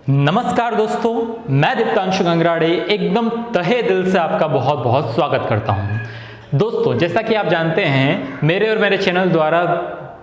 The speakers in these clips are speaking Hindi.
नमस्कार दोस्तों, मैं दीप्तांशु गंगराड़े एकदम तहे दिल से आपका बहुत बहुत स्वागत करता हूं। दोस्तों, जैसा कि आप जानते हैं, मेरे और मेरे चैनल द्वारा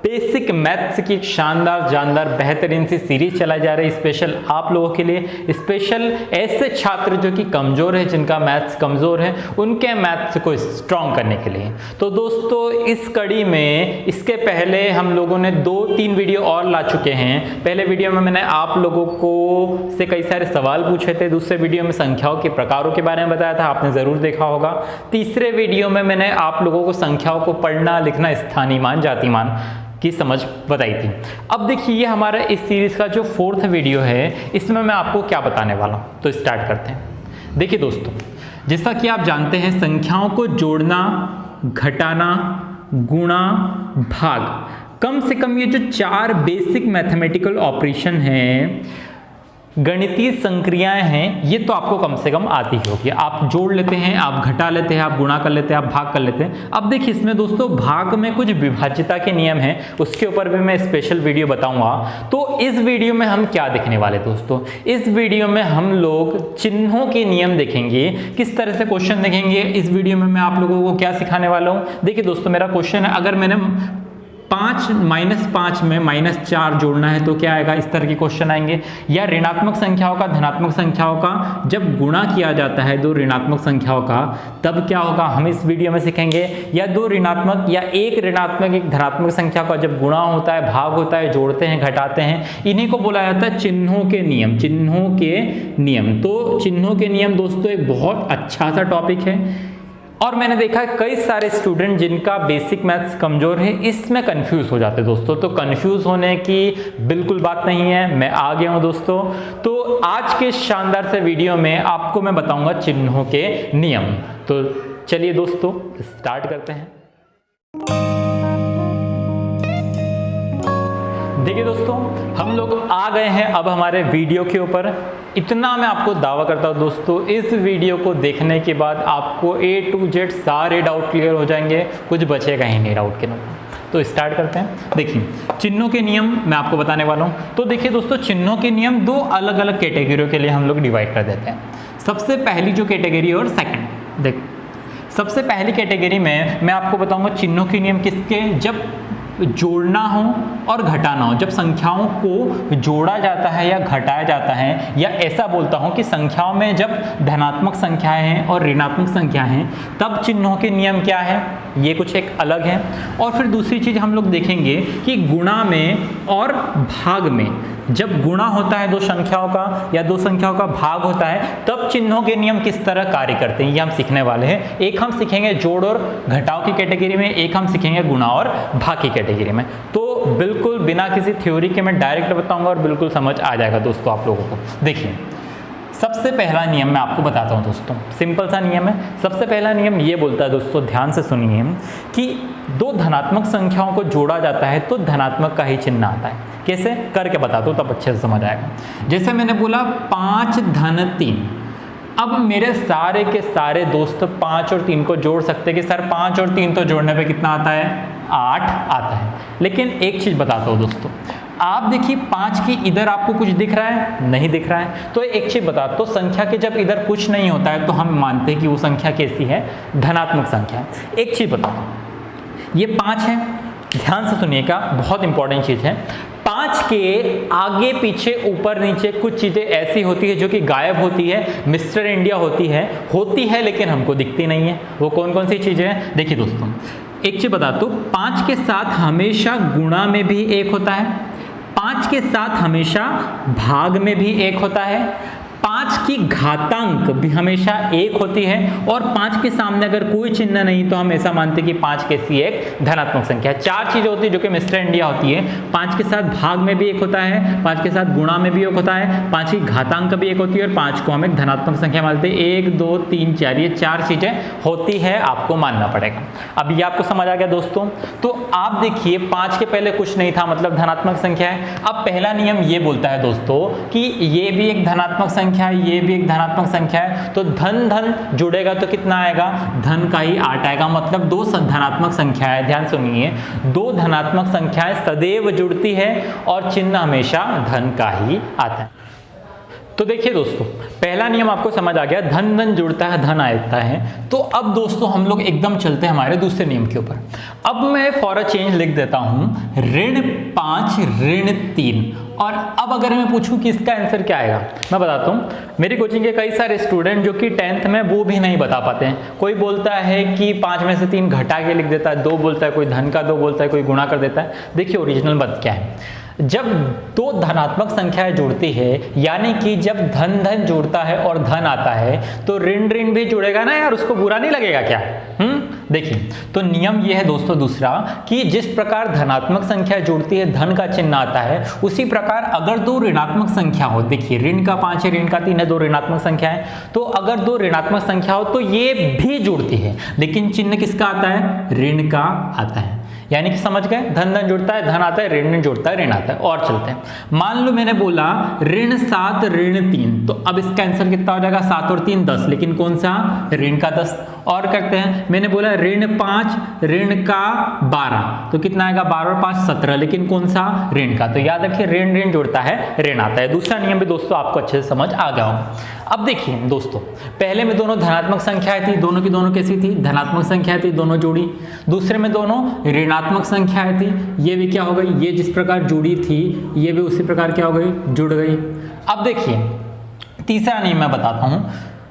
बेसिक मैथ्स की एक शानदार बेहतरीन सी सीरीज चलाई जा रही है स्पेशल आप लोगों के लिए। स्पेशल ऐसे छात्र जो कि कमज़ोर है, जिनका मैथ्स कमज़ोर है, उनके मैथ्स को स्ट्रॉन्ग करने के लिए। तो दोस्तों, इस कड़ी में इसके पहले हम लोगों ने 2-3 वीडियो और ला चुके हैं। पहले वीडियो में मैंने आप लोगों को से कई सारे सवाल पूछे थे। दूसरे वीडियो में संख्याओं के प्रकारों के बारे में बताया था, आपने ज़रूर देखा होगा। तीसरे वीडियो में मैंने आप लोगों को संख्याओं को पढ़ना लिखना, स्थानीय मान जातिमान की समझ बताई थी। अब देखिए, ये हमारा इस सीरीज का जो 4th वीडियो है, इसमें मैं आपको क्या बताने वाला हूँ। तो स्टार्ट करते हैं। देखिए दोस्तों, जैसा कि आप जानते हैं, संख्याओं को जोड़ना, घटाना, गुणा, भाग, कम से कम ये जो 4 बेसिक मैथमेटिकल ऑपरेशन हैं, गणितीय संक्रियाएं हैं, ये तो आपको कम से कम आती होगी। आप जोड़ लेते हैं, आप घटा लेते हैं, आप गुणा कर लेते हैं, आप भाग कर लेते हैं। अब देखिए, इसमें दोस्तों भाग में कुछ विभाज्यता के नियम हैं, उसके ऊपर भी मैं स्पेशल वीडियो बताऊंगा। तो इस वीडियो में हम क्या देखने वाले दोस्तों, इस वीडियो में हम लोग चिन्हों के नियम देखेंगे, किस तरह से क्वेश्चन देखेंगे। इस वीडियो में मैं आप लोगों को क्या सिखाने वाला हूँ। देखिए दोस्तों, मेरा क्वेश्चन है, अगर मैंने 5 -5 में -4 जोड़ना है तो क्या आएगा, इस तरह के क्वेश्चन आएंगे। या ऋणात्मक संख्याओं का धनात्मक संख्याओं का जब गुणा किया जाता है 2 ऋणात्मक संख्याओं का, तब क्या होगा, हम इस वीडियो में सीखेंगे। या 2 ऋणात्मक या 1 ऋणात्मक 1 धनात्मक संख्या का जब गुणा होता है, भाग होता है, जोड़ते हैं, घटाते हैं, इन्हीं को बोला जाता है चिन्हों के नियम। चिन्हों के नियम, तो चिन्हों के नियम दोस्तों एक बहुत अच्छा सा टॉपिक है। और मैंने देखा है कई सारे स्टूडेंट जिनका बेसिक मैथ्स कमज़ोर है, इसमें कंफ्यूज हो जाते हैं दोस्तों। तो कंफ्यूज होने की बिल्कुल बात नहीं है, मैं आ गया हूं दोस्तों। तो आज के शानदार से वीडियो में आपको मैं बताऊंगा चिन्हों के नियम। तो चलिए दोस्तों, स्टार्ट करते हैं। देखिए दोस्तों, हम लोग आ गए हैं अब हमारे वीडियो के ऊपर। इतना मैं आपको दावा करता हूँ दोस्तों, इस वीडियो को देखने के बाद आपको A to Z सारे डाउट क्लियर हो जाएंगे, कुछ बचेगा ही नहीं डाउट के नंबर। तो स्टार्ट करते हैं। देखिए, चिन्हों के नियम मैं आपको बताने वाला हूँ। तो देखिए दोस्तों, चिन्हों के नियम 2 अलग अलग कैटेगरियों के लिए हम लोग डिवाइड कर देते हैं। सबसे पहली जो कैटेगरी और सेकेंड, देखो सबसे पहली कैटेगरी में मैं आपको बताऊंगा चिन्हों के नियम किसके, जब जोड़ना हो और घटाना हो। जब संख्याओं को जोड़ा जाता है या घटाया जाता है, या ऐसा बोलता हूं कि संख्याओं में जब धनात्मक संख्याएं हैं और ऋणात्मक संख्याएं हैं, तब चिन्हों के नियम क्या है, ये कुछ एक अलग है। और फिर दूसरी चीज हम लोग देखेंगे कि गुणा में और भाग में, जब गुणा होता है 2 संख्याओं का या 2 संख्याओं का भाग होता है, तब चिन्हों के नियम किस तरह कार्य करते हैं, ये हम सीखने वाले हैं। एक हम सीखेंगे जोड़ और घटाव की कैटेगरी में, एक हम सीखेंगे गुणा और भाग की कैटेगरी में। तो बिल्कुल बिना किसी थ्योरी के मैं डायरेक्ट बताऊंगा और बिल्कुल समझ आ जाएगा दोस्तों आप लोगों को। देखिए, सबसे पहला नियम मैं आपको बताता हूं दोस्तों, सिंपल सा नियम है। सबसे पहला नियम ये बोलता है दोस्तों, ध्यान से सुनिए, कि 2 धनात्मक संख्याओं को जोड़ा जाता है तो धनात्मक का ही चिन्ह आता है। कैसे करके बताता हूं, तब अच्छे से समझ आएगा। जैसे मैंने बोला 5 धन 3, अब मेरे सारे के सारे दोस्त 5 और 3 को जोड़ सकते हैं कि सर 5 और 3 तो जोड़ने पे कितना आता है, 8 आता है। लेकिन एक चीज बताता हूं दोस्तों, आप देखिए 5 की इधर आपको कुछ दिख रहा है, नहीं दिख रहा है। तो एक चीज बताता हूं, संख्या के जब इधर कुछ नहीं होता है तो हम मानते हैं कि वो संख्या कैसी है, धनात्मक संख्या। एक चीज बताता हूं, ये 5 है, ध्यान से सुनिएगा, बहुत इंपॉर्टेंट चीज है। 5 के आगे पीछे ऊपर नीचे कुछ चीजें ऐसी होती है जो कि गायब होती है, मिस्टर इंडिया होती है लेकिन हमको दिखती नहीं है। वो कौन कौन सी चीजें हैं, देखिए दोस्तों, एक चीज बता दो, 5 के साथ हमेशा गुणा में भी 1 होता है, 5 के साथ हमेशा भाग में भी 1 होता है, 5 की घातांक भी हमेशा 1 होती है, और 5 के सामने अगर कोई चिन्ह नहीं तो हम ऐसा मानते हैं कि 5 कैसी एक धनात्मक संख्या है। 4 चीजें होती है जो कि मिस्टर इंडिया होती है। 5 के साथ भाग में भी 1 होता है, 5 के साथ गुणा में भी 1 होता है, 5 की घातांक भी 1 होती है, और 5 को हम एक धनात्मक संख्या मानते हैं। 1 2 3 4, ये 4 चीजें होती है, आपको मानना पड़ेगा। अब ये आपको समझ आ गया दोस्तों। तो आप देखिए, 5 के पहले कुछ नहीं था, मतलब धनात्मक संख्या है। अब पहला नियम ये बोलता है दोस्तों कि ये भी एक धनात्मक संख्या है, ये भी एक धनात्मक संख्या है, तो धन धन जुड़ेगा तो कितना आएगा, धन का ही 8 आएगा। मतलब 2 धनात्मक संख्या है, ध्यान सुनिए, 2 धनात्मक संख्याएं सदैव जुड़ती है और चिन्ह हमेशा धन का ही आता है। तो देखिए दोस्तों, पहला नियम आपको समझ आ गया, धन धन जुड़ता है धन आता है। तो अब दोस्तों हम लोग एकदम चलते हैं हमारे दूसरे नियम के ऊपर। अब मैं फॉर अ चेंज लिख देता हूं ऋण 5 ऋण 3। और अब अगर मैं पूछूं कि इसका आंसर क्या आएगा, मैं बताता हूं। मेरी कोचिंग के कई सारे स्टूडेंट जो कि 10th में वो भी नहीं बता पाते हैं। कोई बोलता है कि 5 में से 3 घटा के लिख देता है, 2 बोलता है, कोई धन का 2 बोलता है, कोई गुणा कर देता है। देखिए ओरिजिनल बात क्या है, जब दो धनात्मक संख्याएं जुड़ती है, यानी कि जब धन धन जुड़ता है और धन आता है, तो ऋण ऋण भी जुड़ेगा ना यार, उसको बुरा नहीं लगेगा क्या? देखिए, तो नियम ये है दोस्तों दूसरा, कि जिस प्रकार धनात्मक संख्या जुड़ती है धन का चिन्ह आता है, उसी प्रकार अगर दो ऋणात्मक संख्या हो, देखिए ऋण का 5 है ऋण का 3 है, दो ऋणात्मक संख्या है, तो अगर दो ऋणात्मक संख्या हो तो ये भी जुड़ती है, लेकिन चिन्ह किसका आता है? ऋण का आता है। यानी कि समझ गए, धन धन जुड़ता है धन आता है, ऋण ऋण जुड़ता है ऋण आता है। और चलते हैं, मान लो मैंने बोला ऋण 7 ऋण 3, तो अब इसका आंसर कितना हो जाएगा? 7 और 3 10, लेकिन कौन सा? ऋण का 10। और करते हैं, मैंने बोला ऋण 5 ऋण का 12, तो कितना आएगा? 12 और 5 17, लेकिन कौन सा? ऋण का। तो याद रखिए ऋण ऋण जुड़ता है ऋण आता है। दूसरा नियम भी दोस्तों आपको अच्छे से समझ आ गया होगा। अब देखिए दोस्तों, पहले में दोनों धनात्मक संख्याएं थी, दोनों की दोनों कैसी थी? धनात्मक संख्याएं थी, दोनों जुड़ी। दूसरे में दोनों ऋणात्मक संख्याएं थी, ये भी क्या हो गई? ये जिस प्रकार जुड़ी थी ये भी उसी प्रकार क्या हो गई? जुड़ गई। अब देखिए तीसरा नियम मैं बताता हूं।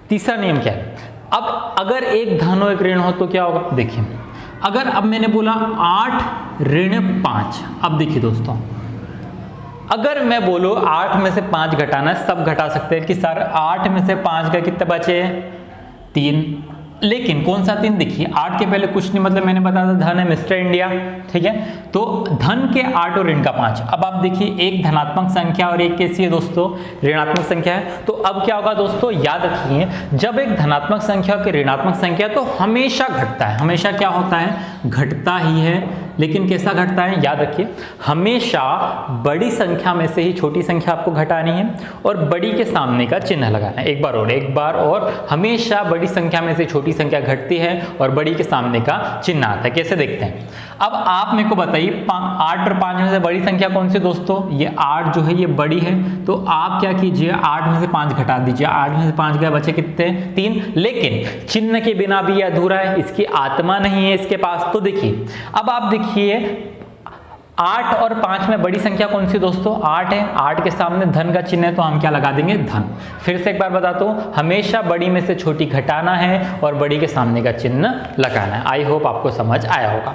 तीसरा नियम क्या है? अब अगर एक धन और एक ऋण हो तो क्या होगा? देखिए, अगर अब मैंने बोला 8 ऋण 5, अब देखिए दोस्तों, अगर मैं बोलूं 8 में से 5 घटाना है, सब घटा सकते हैं कि सर 8 में से 5 का कितने बचे? 3। लेकिन कौन सा 3? देखिए 8 के पहले कुछ नहीं, मतलब मैंने बताया था धन है मिस्टर इंडिया, ठीक है। तो धन के 8 और ऋण का 5। अब आप देखिए एक धनात्मक संख्या और एक कैसी है दोस्तों? ऋणात्मक संख्या है। तो अब क्या होगा दोस्तों? याद रखिए, जब एक धनात्मक संख्या के ऋणात्मक संख्या तो हमेशा घटता है। हमेशा क्या होता है? घटता ही है। लेकिन कैसा घटता है? याद रखिए, हमेशा बड़ी संख्या में से ही छोटी संख्या आपको घटानी है और बड़ी के सामने का चिन्ह लगाना है। एक बार और हमेशा बड़ी संख्या में से छोटी संख्या घटती है और बड़ी के सामने का चिन्ह आता है। कैसे देखते हैं? अब आप मेरे को बताइए 8 और 5 में से बड़ी संख्या कौन सी दोस्तों? ये 8 जो है ये बड़ी है, तो आप क्या कीजिए 8 में से 5 घटा दीजिए। 8 में से 5 गए, बचे कितने? 3। लेकिन चिन्ह के बिना भी ये अधूरा है, इसकी आत्मा नहीं है इसके पास। तो देखिए, अब आप देखिए 8 और 5 में बड़ी संख्या कौन सी दोस्तों? 8 है। 8 के सामने धन का चिन्ह है, तो हम क्या लगा देंगे? धन। फिर से एक बार बताता हूं, हमेशा बड़ी में से छोटी घटाना है और बड़ी के सामने का चिन्ह लगाना है। आई होप आपको समझ आया होगा।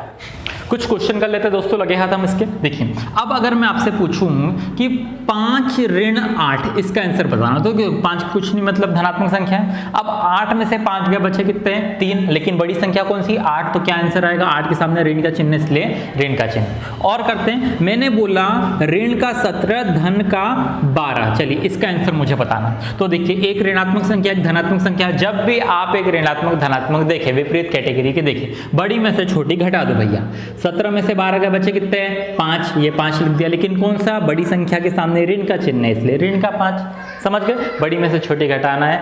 कुछ क्वेश्चन कर लेते हैं दोस्तों, लगे हाथ हम इसके। देखिए, अब अगर मैं आपसे पूछूं कि 5 ऋण 8, इसका आंसर बताना, तो 5 कुछ नहीं मतलब धनात्मक संख्या है। अब 8 में से 5 गए, बचे कितने? 3। लेकिन बड़ी संख्या कौन सी? 8। तो क्या आंसर आएगा? 8 के सामने ऋण का चिन्ह, इसलिए ऋण का चिन्ह। और करते हैं, मैंने बोला ऋण का 17 धन का 12। चलिए इसका आंसर मुझे बताना। तो देखिए एक ऋणात्मक संख्या एक धनात्मक संख्या, जब भी आप एक ऋणात्मक धनात्मक देखें, विपरीत कैटेगरी के देखें, बड़ी में से छोटी घटा दो भैया। 17 में से 12 के बचे कितने हैं? 5। ये 5 लिख दिया, लेकिन कौन सा? बड़ी संख्या के सामने ऋण का चिन्ह है, इसलिए ऋण का 5। समझ गए? बड़ी में से छोटी घटाना है,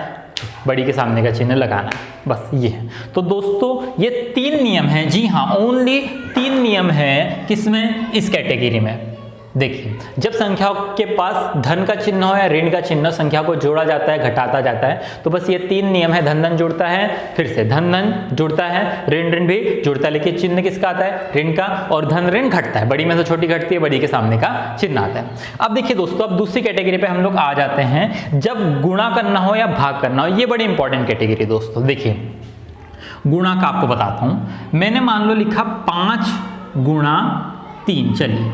बड़ी के सामने का चिन्ह लगाना है, बस ये है। तो दोस्तों ये 3 नियम हैं, जी हाँ, ओनली 3 नियम हैं। किसमें? इस कैटेगरी में। देखिए, जब संख्याओं के पास धन का चिन्ह हो या ऋण का चिन्ह, संख्या को जोड़ा जाता है, घटाता जाता है, तो बस ये 3 नियम है। धन धन जुड़ता है, फिर से धन धन जुड़ता है, ऋण ऋण भी जुड़ता है, लेकिन चिन्ह किसका आता है? ऋण का। और धन ऋण घटता है, बड़ी में से छोटी घटती है, बड़ी के सामने का चिन्ह आता है। अब देखिए दोस्तों, अब दूसरी कैटेगरी पे हम लोग आ जाते हैं, जब गुणा करना हो या भाग करना हो। ये बड़ी इंपॉर्टेंट कैटेगरी दोस्तों। देखिए गुणा का आपको बताता हूं। मैंने मान लो लिखा 5 गुणा 3। चलिए,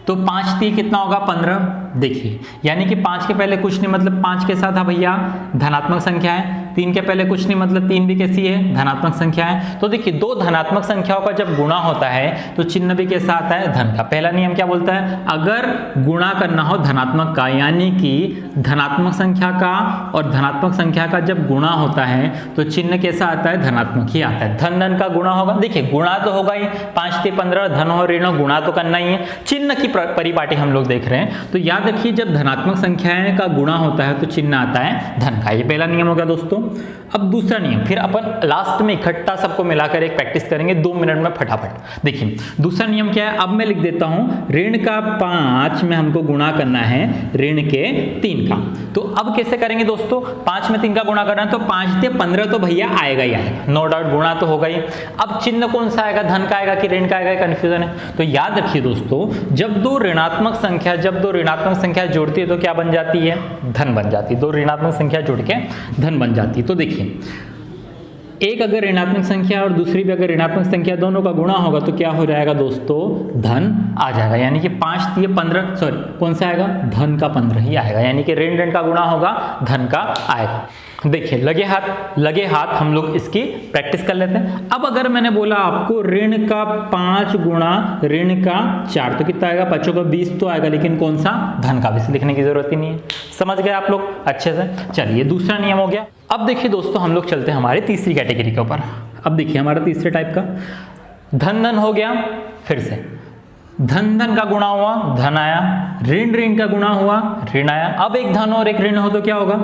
तो 5 3 कितना होगा? 15। देखिए, यानी कि 5 के पहले कुछ नहीं, मतलब 5 के साथ है भैया धनात्मक संख्या है। 3 के पहले कुछ नहीं, मतलब 3 भी कैसी है? धनात्मक संख्या है। तो देखिए दो धनात्मक संख्याओं का जब गुणा होता है तो चिन्ह भी कैसा आता है? धन का। पहला नियम क्या बोलता है? अगर गुणा करना हो धनात्मक का, यानी कि धनात्मक संख्या का और धनात्मक संख्या का जब गुणा होता है तो चिन्ह कैसा आता है? धनात्मक ही आता है। धन धन का गुणा होगा। देखिए गुणा तो होगा ही, 5 3 15, धन हो ऋण हो, गुणा तो करना ही है। चिन्ह की परिपाटी हम लोग देख रहे हैं, तो याद रखिए जब धनात्मक संख्याएं का गुणा होता है तो चिन्ह आता है धन का। ये पहला नियम हो गया दोस्तों। अब दूसरा नियम फिर अपन लास्ट में इकट्ठा सबको मिलाकर एक प्रैक्टिस करेंगे 2 मिनट में फटाफट। देखिए दूसरा नियम क्या है, अब मैं लिख देता हूं ऋण का 5 में हमको गुणा करना है ऋण के 3 का। तो अब कैसे करेंगे दोस्तों, 5 में 3 का गुणा करना है तो 5 से 15 तो भैया आएगा ही आएगा, नो डाउट गुणा तो होगा ही। अब चिन्ह कौन सा आएगा, धन का आएगा कि ऋण का आएगा, कंफ्यूजन है। तो याद रखिए दोस्तों, जब दो ऋणात्मक संख्या जुड़ती है तो क्या बन जाती है, धन बन जाती है। दो ऋणात्मक संख्या जुड़ के धन बन जाती है। तो देखिए एक अगर ऋणात्मक संख्या और दूसरी भी अगर ऋणात्मक संख्या दोनों का गुणा होगा तो क्या हो जाएगा दोस्तों, धन आ जाएगा। यानी कि 5 3 15, सॉरी कौन सा आएगा, धन का 15 ही आएगा। यानी कि ऋण का गुणा होगा, धन का आएगा। देखिए लगे हाथ हम लोग इसकी प्रैक्टिस कर लेते हैं। अब अगर मैंने बोला आपको ऋण का 5 गुणा ऋण का 4 तो कितना आएगा, 5 का 20 तो आएगा, लेकिन कौन सा, धन का। भी लिखने की जरूरत ही नहीं है। समझ गए आप लोग अच्छे से। चलिए दूसरा नियम हो गया। अब देखिए दोस्तों हम लोग चलते हैं हमारी तीसरी कैटेगरी के ऊपर। अब देखिए हमारा तीसरे टाइप का धन हो गया, फिर से धन का गुणा हुआ, धन आया, ऋण का गुणा हुआ, ऋण आया। अब एक धन और एक ऋण हो तो क्या होगा,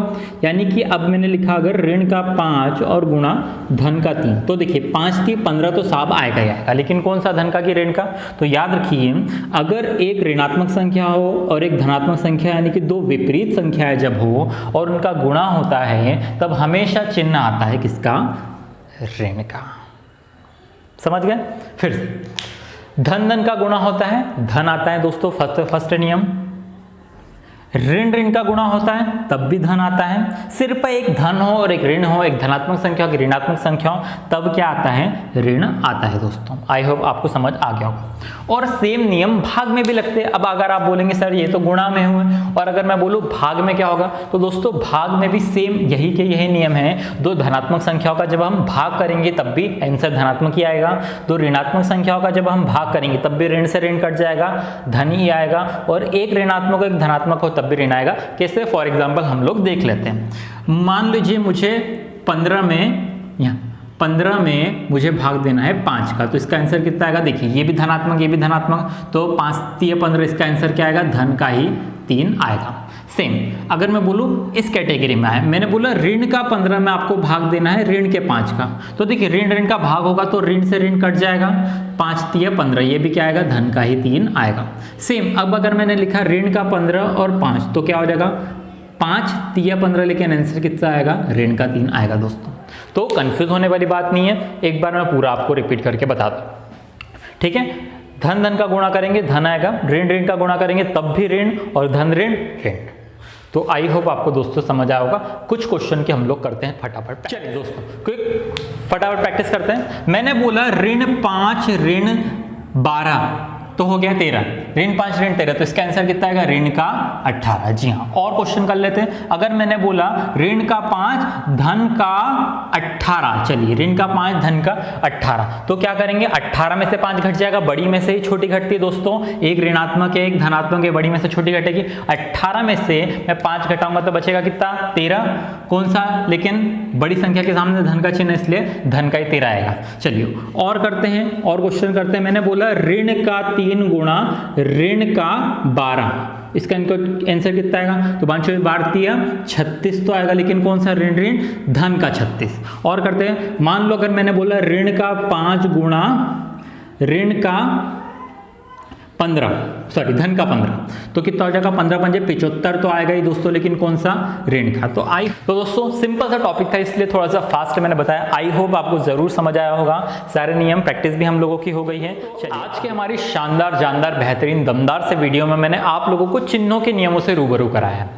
यानी कि अब मैंने लिखा अगर ऋण का 5 और गुणा धन का 3 तो देखिए 5 3 15 तो साहब आएगा ही आएगा, लेकिन कौन सा, धन का कि ऋण का। तो याद रखिए अगर एक ऋणात्मक संख्या हो और एक धनात्मक संख्या यानी कि दो विपरीत संख्याएं जब हो और उनका गुणा होता है तब हमेशा चिन्ह आता है किसका, ऋण का। समझ गए। फिर से धन का गुणा होता है, धन आता है दोस्तों, फर्स्ट नियम। ऋण का गुणा होता है तब भी धन आता है। सिर्फ एक धन हो और एक ऋण हो, एक धनात्मक संख्या हो, एक ऋणात्मक संख्या हो, तब क्या आता है, ऋण आता है दोस्तों। आई होप आपको समझ आ गया होगा। और सेम नियम भाग में भी लगते हैं। अब अगर आप बोलेंगे सर ये तो गुणा में हुए, और अगर मैं बोलूं भाग में क्या होगा, तो दोस्तों भाग में भी सेम यही के यही नियम है। दो धनात्मक संख्याओं का जब हम भाग करेंगे तब भी आंसर धनात्मक ही आएगा। दो ऋणात्मक संख्याओं का जब हम भाग करेंगे तब भी ऋण से ऋण कट जाएगा, धन ही आएगा। और एक ऋणात्मक एक धनात्मक हो तब भी ऋण आएगा। कैसे, फॉर एग्जाम्पल हम लोग देख लेते हैं। मान लीजिए मुझे 15 में मुझे भाग देना है 5 का, तो इसका आंसर कितना आएगा, देखिए ये भी धनात्मक ये भी धनात्मक, तो 5 3 15, इसका आंसर क्या आएगा, धन का ही 3 आएगा। सेम अगर मैं बोलूं इस कैटेगरी में है, मैंने बोला ऋण का 15 में आपको भाग देना है ऋण के 5 का, तो देखिए ऋण का भाग होगा तो ऋण से ऋण कट जाएगा, 5 3 15, ये भी क्या आएगा, धन का ही 3 आएगा। सेम अब अगर मैंने लिखा ऋण का 15 और 5 तो क्या हो जाएगा, 5 3 15, लेकिन आंसर कितना आएगा, ऋण का 3 आएगा दोस्तों। तो कंफ्यूज होने वाली बात नहीं है, एक बार मैं पूरा आपको रिपीट करके बता दूं। ठीक है, धन का गुणा करेंगे धन आएगा, ऋण का गुणा करेंगे तब भी ऋण, और धन ऋण। तो आई होप आपको दोस्तों समझ आया होगा। कुछ क्वेश्चन के हम लोग करते हैं फटाफट। चलिए दोस्तों क्विक फटाफट प्रैक्टिस करते हैं। मैंने बोला ऋण 5 ऋण 12 तो हो गया 13, ऋण 5 ऋण 13, तो इसका आंसर कितना आएगा, ऋण का 18। जी हाँ, और क्वेश्चन कर लेते हैं। अगर मैंने बोला ऋण का 5 धन का 18, चलिए ऋण का 5 धन का 18, तो क्या करेंगे, 18 में से 5 घट जाएगा, बड़ी में से ही छोटी घटती है दोस्तों, एक ऋणात्मक है एक धनात्मक है, बड़ी में से छोटी घटेगी। 18 में से मैं 5 घटाऊंगा तो बचेगा कितना, 13, कौन सा, लेकिन बड़ी संख्या के सामने धन का चिन्ह इसलिए धन का ही 13 आएगा। चलिए और करते हैं, और क्वेश्चन करते हैं। मैंने बोला ऋण का 3 गुणा ऋण का 12, इसका आंसर कितना आएगा, तो 5 12 36 तो आएगा, लेकिन कौन सा, ऋण धन का 36। और करते हैं, मान लो अगर मैंने बोला ऋण का 5 गुणा ऋण का 15, सॉरी धन का 15, तो कितना हो जाएगा, 15 पंजे 75 तो आएगा ही दोस्तों, लेकिन कौन सा, ऋण का। तो दोस्तों सिंपल सा टॉपिक था इसलिए थोड़ा सा फास्ट मैंने बताया। आई होप आपको जरूर समझ आया होगा। सारे नियम प्रैक्टिस भी हम लोगों की हो गई है। आज के हमारी शानदार जानदार बेहतरीन दमदार से वीडियो में मैंने आप लोगों को चिन्हों के नियमों से रूबरू कराया है।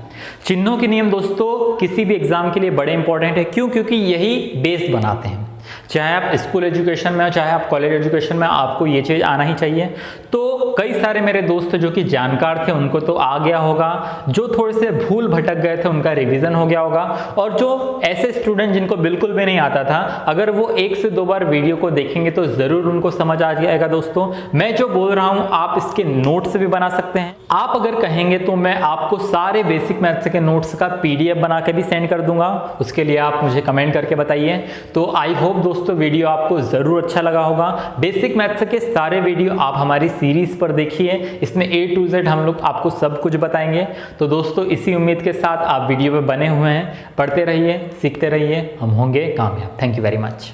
चिन्हों के नियम दोस्तों किसी भी एग्जाम के लिए बड़े इंपॉर्टेंट है। क्यों, क्योंकि यही बेस बनाते हैं। चाहे आप स्कूल एजुकेशन में हो चाहे आप कॉलेज एजुकेशन में, आपको ये चीज़ आना ही चाहिए। तो कई सारे मेरे दोस्त जो कि जानकार थे उनको तो आ गया होगा, जो थोड़े से भूल भटक गए थे उनका रिवीजन हो गया होगा, और जो ऐसे स्टूडेंट जिनको बिल्कुल भी नहीं आता था, अगर वो 1 से 2 बार वीडियो को देखेंगे तो ज़रूर उनको समझ आ जाएगा। दोस्तों मैं जो बोल रहा हूँ आप इसके नोट्स भी बना सकते हैं। आप अगर कहेंगे तो मैं आपको सारे बेसिक मैथ्स के नोट्स का PDF बना के भी सेंड कर दूंगा, उसके लिए आप मुझे कमेंट करके बताइए। तो आई होप दोस्तों वीडियो आपको ज़रूर अच्छा लगा होगा। बेसिक मैथ्स के सारे वीडियो आप हमारी सीरीज़ पर देखिए, इसमें A to Z हम लोग आपको सब कुछ बताएंगे। तो दोस्तों इसी उम्मीद के साथ आप वीडियो पे बने हुए हैं, पढ़ते रहिए, सीखते रहिए, हम होंगे कामयाब। Thank you very much.